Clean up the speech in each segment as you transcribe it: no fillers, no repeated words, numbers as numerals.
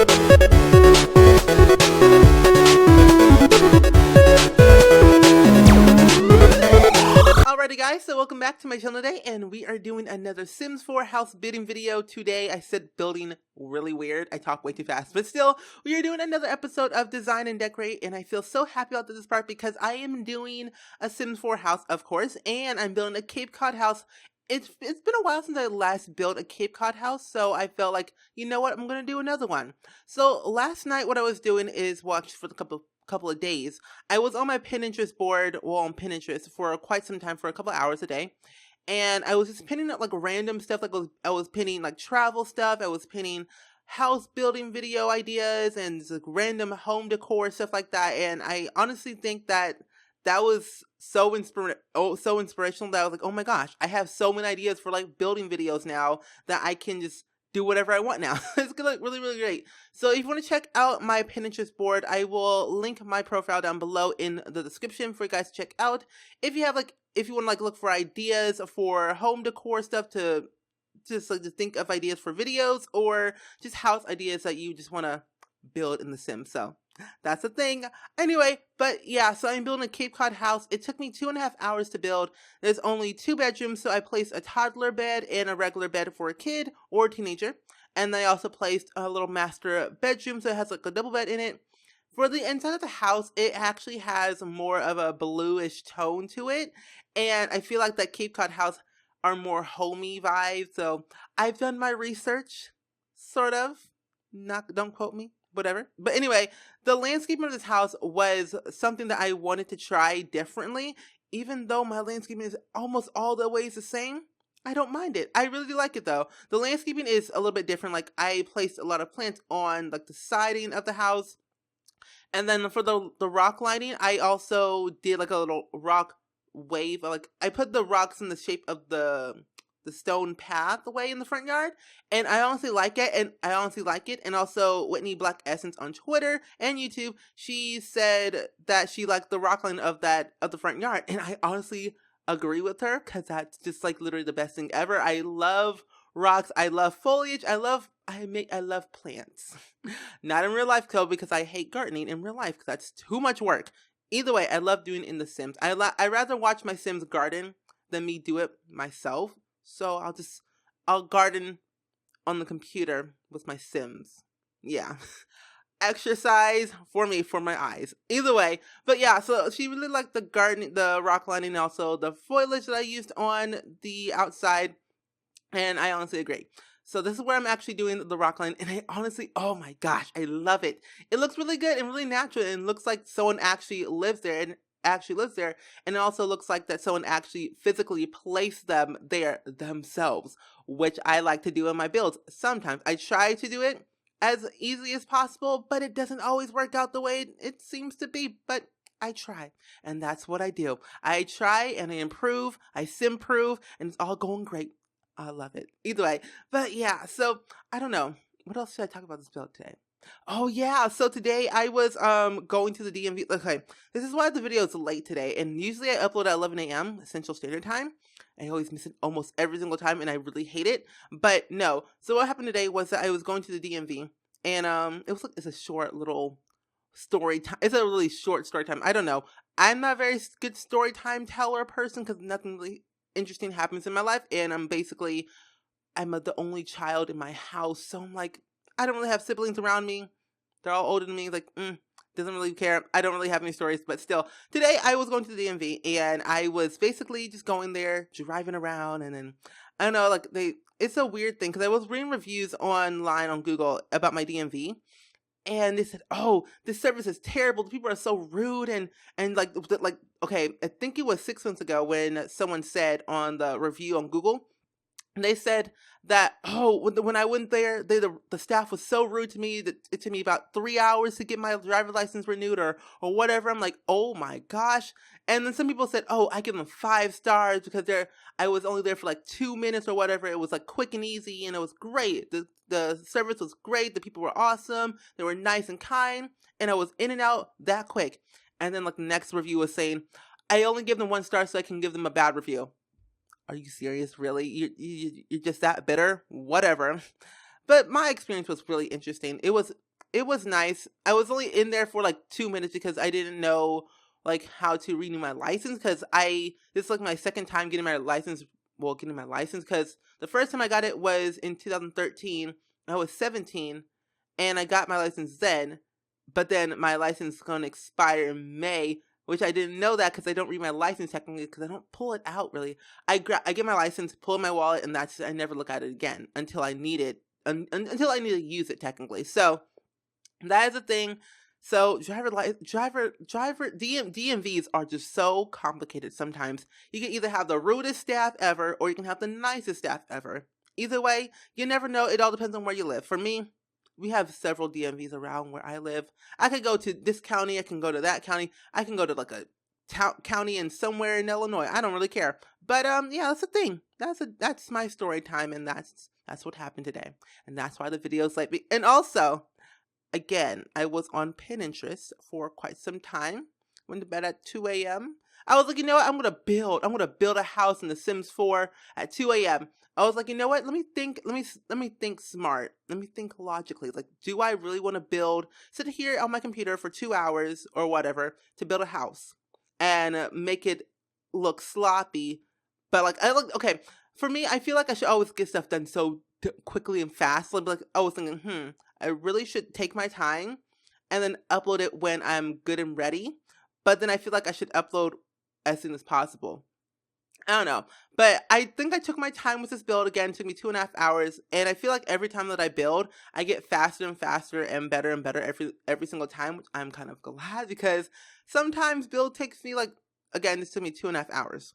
Alrighty guys, so welcome back to my channel today, and we are doing another Sims 4 house building video today. I said building really weird. I talk way too fast, but still, we are doing another episode of Design and Decorate, and I feel so happy about this part because I am doing a Sims 4 house, of course, and I'm building a Cape Cod house. It's been a while since I last built a Cape Cod house, so I felt like, you know what, I'm going to do another one. So last night what I was doing is watch for the couple of days. I was on my Pinterest board, well, on Pinterest for quite some time, for a couple of hours a day, and I was just pinning up like random stuff. Like I was pinning like travel stuff, I was pinning house building video ideas, and just, like, random home decor stuff like that. And I honestly think that was so inspirational that I was like, oh my gosh, I have so many ideas for like building videos now that I can just do whatever I want now. It's gonna look really, really great. So if you want to check out my Pinterest board, I will link my profile down below in the description for you guys to check out. If you want to like look for ideas for home decor stuff, to just like to think of ideas for videos, or just house ideas that you just want to build in The Sims. So that's the thing. Anyway, but yeah, so I'm building a Cape Cod house. It took me 2.5 hours to build. There's only 2 bedrooms, so I placed a toddler bed and a regular bed for a kid or a teenager. And then I also placed a little master bedroom, so it has like a double bed in it. For the inside of the house, it actually has more of a bluish tone to it. And I feel like that Cape Cod house are more homey vibes. So I've done my research, sort of. Don't quote me. Whatever. But anyway, the landscaping of this house was something that I wanted to try differently. Even though my landscaping is almost all the ways the same, I don't mind it. I really do like it though. The landscaping is a little bit different. Like I placed a lot of plants on like the siding of the house. And then for the rock lighting, I also did like a little rock wave. Like I put the rocks in the shape of the stone pathway in the front yard, and I honestly like it. And also Whitney Black Essence on Twitter and YouTube, she said that she liked the rock line of the front yard, and I honestly agree with her, because that's just like literally the best thing ever. I love rocks, I love foliage, I love plants. Not in real life though, because I hate gardening in real life because that's too much work. Either way, I love doing it in The Sims. I rather watch my Sims garden than me do it myself. So I'll garden on the computer with my Sims. Yeah. Exercise for me, for my eyes. Either way. But yeah, so she really liked the garden, the rock lining, and also the foliage that I used on the outside. And I honestly agree. So this is where I'm actually doing the rock line. And I honestly, oh my gosh, I love it. It looks really good and really natural. And looks like someone actually lives there. And it also looks like that someone actually physically placed them there themselves, which I like to do in my builds. Sometimes I try to do it as easily as possible, but it doesn't always work out the way it seems to be. But I try, and that's what I do. I try and I improve, I simprove, and it's all going great. I love it. Either way. But yeah, so I don't know. What else should I talk about this build today? Oh yeah, so today I was going to the DMV. Okay, this is why the video is late today, and usually I upload at 11 a.m. Central Standard Time. I always miss it almost every single time, and I really hate it. But no, so what happened today was that I was going to the DMV, and it's a short little story time. It's a really short story time. I don't know. I'm not a very good story time teller person because nothing really interesting happens in my life, and I'm the only child in my house, so I'm like, I don't really have siblings around me. They're all older than me. Like, doesn't really care. I don't really have any stories, but still. Today, I was going to the DMV, and I was basically just going there, driving around, and then, I don't know, like, it's a weird thing, because I was reading reviews online on Google about my DMV, and they said, oh, this service is terrible. The people are so rude, and like, okay, I think it was 6 months ago when someone said on the review on Google, and they said that, oh, when I went there, the staff was so rude to me that it took me about 3 hours to get my driver's license renewed or whatever. I'm like, oh my gosh. And then some people said, oh, I give them 5 stars because I was only there for like 2 minutes or whatever. It was like quick and easy, and it was great. The service was great. The people were awesome. They were nice and kind, and I was in and out that quick. And then like the next review was saying, I only give them 1 star so I can give them a bad review. Are you serious? Really? You're just that bitter? Whatever. But my experience was really interesting. It was it was nice. I was only in there for like 2 minutes because I didn't know like how to renew my license, because this is like my second time getting my license. Well, getting my license, because the first time I got it was in 2013. I was 17, and I got my license then. But then my license is going to expire in May, which I didn't know that because I don't read my license technically, because I don't pull it out really. I get my license, pull in my wallet, and that's it. I never look at it again until I need it, until I need to use it technically. So that is a thing. So DMVs are just so complicated sometimes. You can either have the rudest staff ever, or you can have the nicest staff ever. Either way, you never know. It all depends on where you live. For me, we have several DMVs around where I live. I could go to this county, I can go to that county, I can go to like a county in somewhere in Illinois. I don't really care. But yeah, that's the thing. That's my story time, and that's what happened today. And that's why the video's like me. And also, again, I was on Pinterest for quite some time. Went to bed at 2 a.m. I was like, you know what? I'm gonna build a house in The Sims 4 at 2 a.m. I was like, you know what? Let me think smart. Let me think logically. Like, do I really want to sit here on my computer for 2 hours or whatever to build a house and make it look sloppy? But like, okay. For me, I feel like I should always get stuff done so quickly and fast. Like, I was thinking, I really should take my time and then upload it when I'm good and ready. But then I feel like I should upload as soon as possible. I don't know. But I think I took my time with this build again. It took me 2.5 hours. And I feel like every time that I build, I get faster and faster and better every single time, which I'm kind of glad, because sometimes build takes me like, again, this took me 2.5 hours.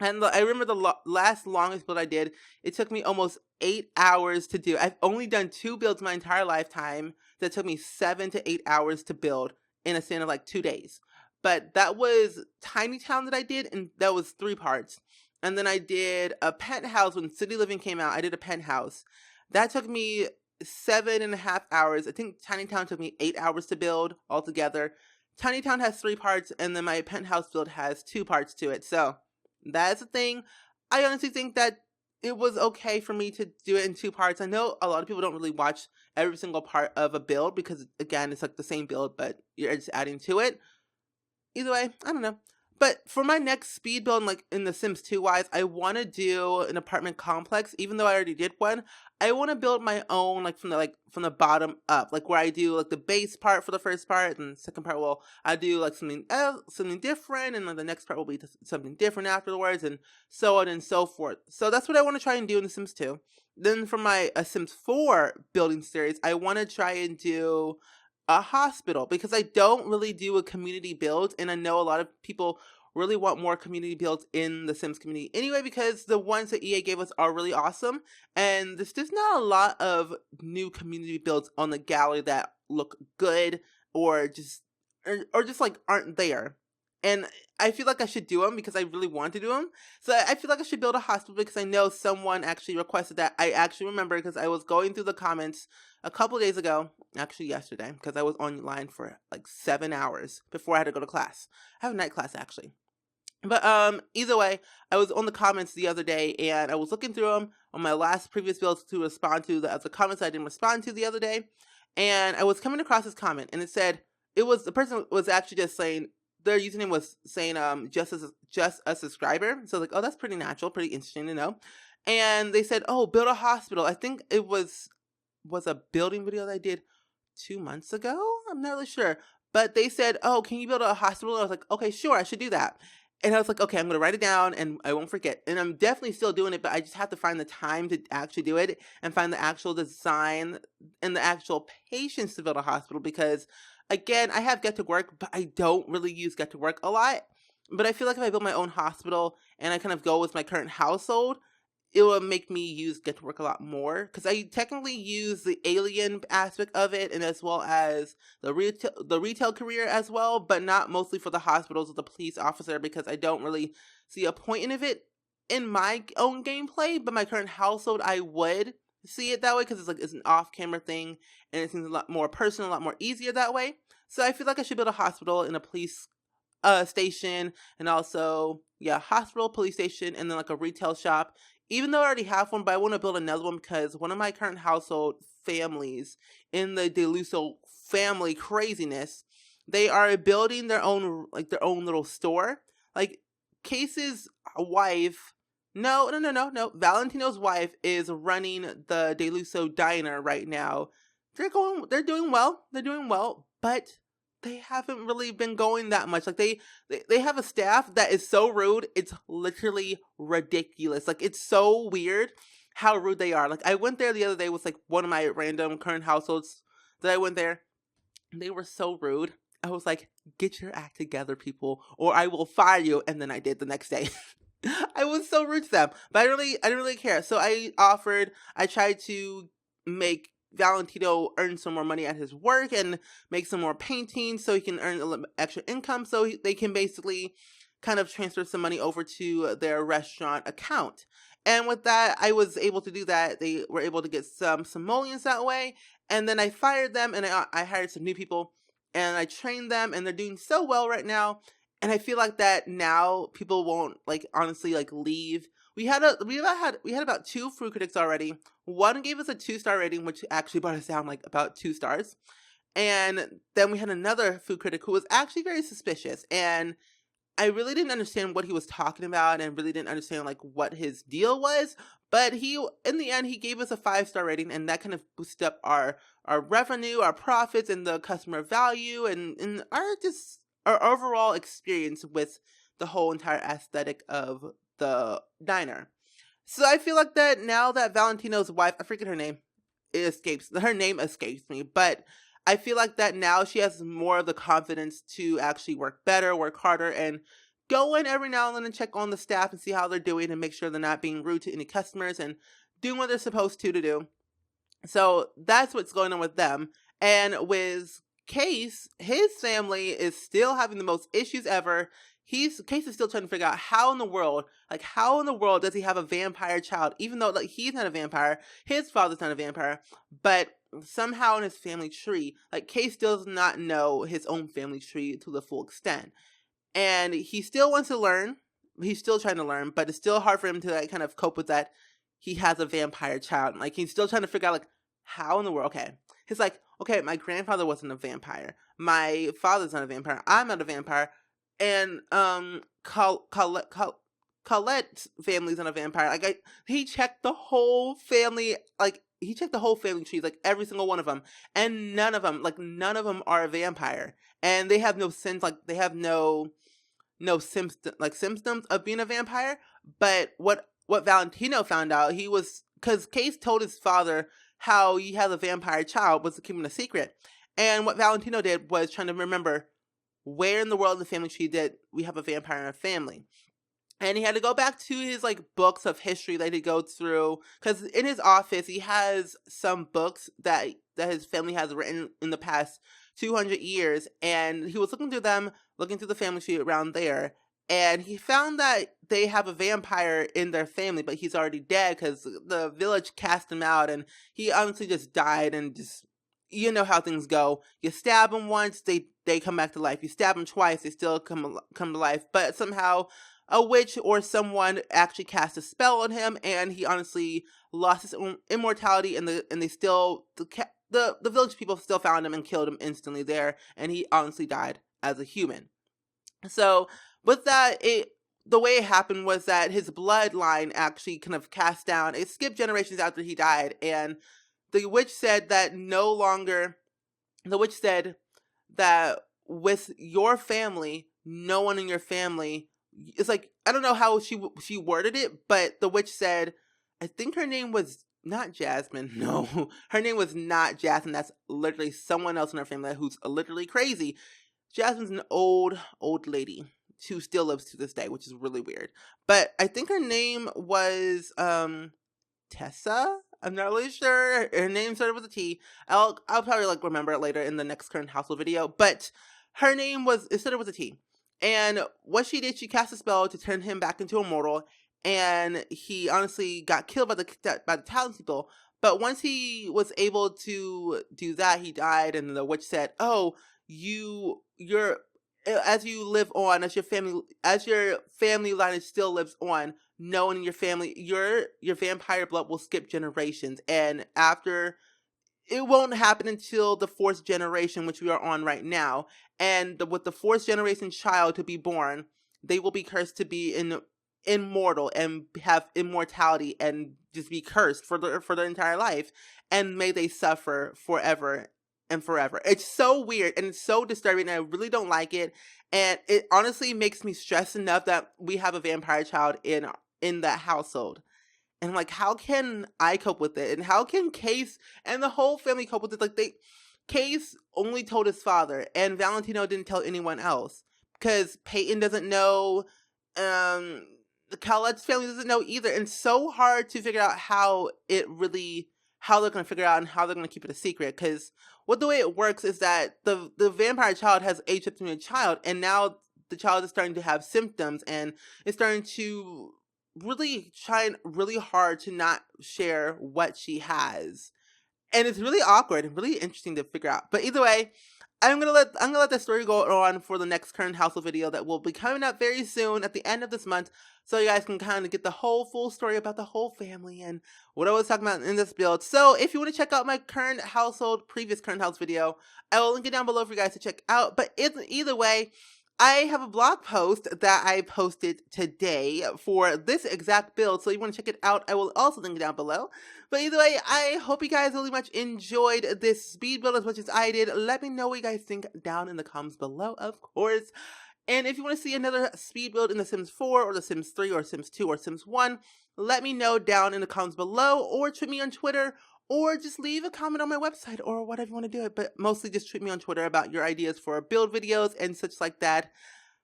And I remember the last longest build I did, it took me almost 8 hours to do. I've only done 2 builds my entire lifetime that took me 7 to 8 hours to build in a span of like 2 days. But that was Tiny Town that I did, and that was 3 parts. And then I did a penthouse when City Living came out. I did a penthouse. That took me 7.5 hours. I think Tiny Town took me 8 hours to build altogether. Tiny Town has 3 parts, and then my penthouse build has 2 parts to it. So that's the thing. I honestly think that it was okay for me to do it in 2 parts. I know a lot of people don't really watch every single part of a build because, again, it's like the same build, but you're just adding to it. Either way, I don't know. But for my next speed build, like in The Sims 2 wise, I want to do an apartment complex. Even though I already did one, I want to build my own, like from the bottom up, like where I do like the base part for the first part, and the second part, well, I do like something different, and then the next part will be something different afterwards, and so on and so forth. So that's what I want to try and do in The Sims 2. Then for my Sims 4 building series, I want to try and do a hospital, because I don't really do a community build, and I know a lot of people really want more community builds in the Sims community anyway, because the ones that EA gave us are really awesome, and there's just not a lot of new community builds on the gallery that look good or just like aren't there. And I feel like I should do them because I really want to do them. So I feel like I should build a hospital because I know someone actually requested that. I actually remember because I was going through the comments a couple days ago, actually yesterday, because I was online for like 7 hours before I had to go to class. I have a night class actually. But either way, I was on the comments the other day, and I was looking through them on my previous builds to respond to the comments I didn't respond to the other day. And I was coming across this comment, and it said, the person was actually just saying, their username was saying just a subscriber. So like, oh, that's pretty natural, pretty interesting to know. And they said, oh, build a hospital. I think it was a building video that I did 2 months ago. I'm not really sure. But they said, oh, can you build a hospital? And I was like, okay, sure, I should do that. And I was like, okay, I'm going to write it down and I won't forget. And I'm definitely still doing it, but I just have to find the time to actually do it and find the actual design and the actual patience to build a hospital, because again, I have Get to Work, but I don't really use Get to Work a lot. But I feel like if I build my own hospital and I kind of go with my current household, it will make me use Get to Work a lot more, because I technically use the alien aspect of it, and as well as the retail career as well, but not mostly for the hospitals or the police officer, because I don't really see a point in it in my own gameplay. But my current household, I would see it that way, because it's an off-camera thing, and it seems a lot more personal, a lot more easier that way. So I feel like I should build a hospital and a police station, and also hospital, police station, and then like a retail shop even though I already have one, but I want to build another one because one of my current household families in the Deluso family craziness, they are building their own, like, their own little store. Like, Case's wife, no, Valentino's wife is running the Deluso diner right now. They're doing well, but they haven't really been going that much. Like, they have a staff that is so rude. It's literally ridiculous. Like, it's so weird how rude they are. Like, I went there the other day with, like, one of my random current households that I went there. They were so rude. I was like, get your act together, people, or I will fire you. And then I did the next day. I was so rude to them, but I didn't really care. So I tried to make Valentino earn some more money at his work and make some more paintings so he can earn a little extra income, so they can basically kind of transfer some money over to their restaurant account. And with that, I was able to do that. They were able to get some simoleons that way. And then I fired them, and I hired some new people, and I trained them, and they're doing so well right now. And I feel like that now people won't, like, honestly, like, leave. We had about 2 food critics already. One gave us a 2-star rating, which actually brought us down like about 2 stars. And then we had another food critic who was actually very suspicious, and I really didn't understand what he was talking about and really didn't understand, like, what his deal was. But in the end, he gave us a 5-star rating, and that kind of boosted up our revenue, our profits, and the customer value, and our overall experience with the whole entire aesthetic of the diner. So I feel like that now that Valentino's wife, I forget her name, her name escapes me, but I feel like that now she has more of the confidence to actually work better, work harder, and go in every now and then and check on the staff and see how they're doing and make sure they're not being rude to any customers and doing what they're supposed to do. So that's what's going on with them. And with Case, his family is still having the most issues ever. Case is still trying to figure out how in the world does he have a vampire child, even though, like, he's not a vampire, his father's not a vampire, but somehow in his family tree, like, Case still does not know his own family tree to the full extent. And he still wants to learn. He's still trying to learn, but it's still hard for him to, like, kind of cope with that he has a vampire child. Like, he's still trying to figure out, like, how in the world, okay. He's like, okay, my grandfather wasn't a vampire. My father's not a vampire. I'm not a vampire. And Colette's family's not a vampire. Like, he checked the whole family, like, he checked the whole family trees, like, every single one of them, and none of them are a vampire, and they have no sense, like, they have no symptoms of being a vampire. But what Valentino found out, because Case told his father how he has a vampire child, was keeping a secret, and what Valentino did was trying to remember where in the world in the family tree did we have a vampire in our family. And he had to go back to his, like, books of history that he goes through, because in his office he has some books that his family has written in the past 200 years, and he was looking through the family tree around there, and he found that they have a vampire in their family, but he's already dead because the village cast him out, and he honestly just died. And just, you know how things go. You stab them once, they come back to life. You stab them twice, they still come to life. But somehow a witch or someone actually cast a spell on him, and he honestly lost his immortality, and the village people still found him and killed him instantly there, and he honestly died as a human. So with that, the way it happened was that his bloodline actually kind of cast down. It skipped generations after he died, and the witch said that with your family, no one in your family, it's like, I don't know how she worded it, but the witch said, I think her name was not Jasmine. No, her name was not Jasmine. That's literally someone else in her family who's literally crazy. Jasmine's an old lady who still lives to this day, which is really weird. But I think her name was Tessa. I'm not really sure. Her name started with a T. I'll probably, like, remember it later in the next current household video. But her name started with a T. And what she did, she cast a spell to turn him back into a mortal, and he honestly got killed by the townspeople. But once he was able to do that, he died, and the witch said, "Oh, you're." as you live on, as your family lineage still lives on, knowing your family, your vampire blood will skip generations, and after, it won't happen until the 4th generation, which we are on right now. And with the 4th generation child to be born, they will be cursed to be immortal and have immortality and just be cursed for their entire life. And may they suffer forever and forever. It's so weird and it's so disturbing, and I really don't like it. And it honestly makes me stressed enough that we have a vampire child in that household. And I'm like, how can I cope with it? And how can Case and the whole family cope with it? Like, Case only told his father, and Valentino didn't tell anyone else. Because Peyton doesn't know, Colette's family doesn't know either. And it's so hard to figure out how they're going to figure out and how they're going to keep it a secret. Because the way it works is that the vampire child has aged up to be a child, and now the child is starting to have symptoms, and it's starting to really trying really hard to not share what she has, and it's really awkward and really interesting to figure out. But either way, I'm gonna let the story go on for the next current household video that will be coming up very soon at the end of this month, so you guys can kind of get the whole full story about the whole family and what I was talking about in this build. So if you want to check out my previous current house video, I will link it down below for you guys to check out. But either way, I have a blog post that I posted today for this exact build, so you want to check it out. I will also link it down below. But either way, I hope you guys really much enjoyed this speed build as much as I did. Let me know what you guys think down in the comments below, of course. And if you want to see another speed build in The Sims 4 or The Sims 3 or Sims 2 or Sims 1, let me know down in the comments below, or tweet me on Twitter, or just leave a comment on my website, or whatever you want to do it. But mostly just tweet me on Twitter about your ideas for build videos and such like that.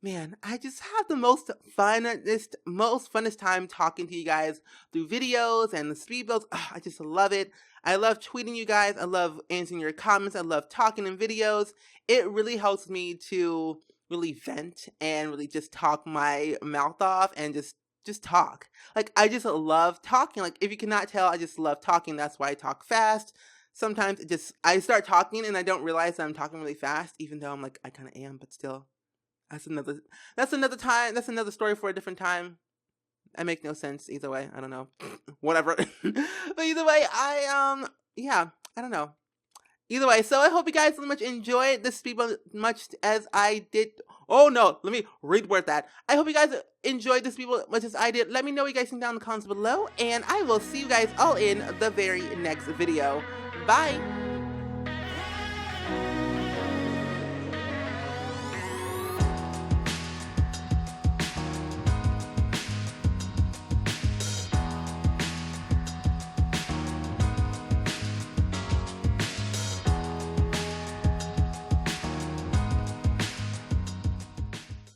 Man, I just have the most funnest time talking to you guys through videos and the speed builds. I just love it. I love tweeting you guys. I love answering your comments. I love talking in videos. It really helps me to really vent and really just talk my mouth off and just talk. Like, I just love talking. Like, if you cannot tell, I just love talking. That's why I talk fast. Sometimes I start talking and I don't realize that I'm talking really fast, even though I'm like, I kind of am, but still. That's another story for a different time. I make no sense either way. I don't know. Whatever. But either way, I don't know. Either way, so I hope you guys so much enjoyed this speed build much as I did. Oh no, let me reword that. I hope you guys enjoyed this speed build much as I did. Let me know what you guys think down in the comments below, and I will see you guys all in the very next video. Bye!